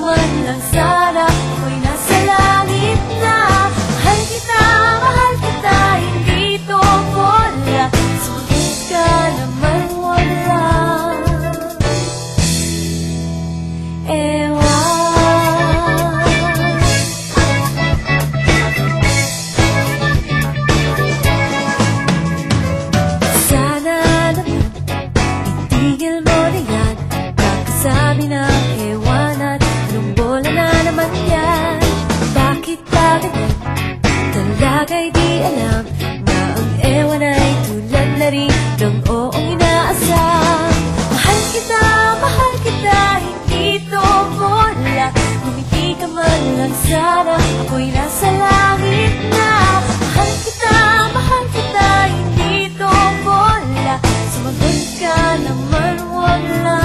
man lang sana ako'y nasa langit na. Mahal kita, hindi to bola. Sumagot ka naman wala. Sana naman itigil mo na yan. Kakasabi ng ewan at anong bola na naman yan. Bakit ba ganyan? Talaga'y di alam na ang ewan ay tulad na rin ng oong inaasam. Mahal kita, hindi to bola. Ngumiti ka man lang sana ako'y nasa langit na. Mahal kita, hindi to bola. Sumagot ka naman wala.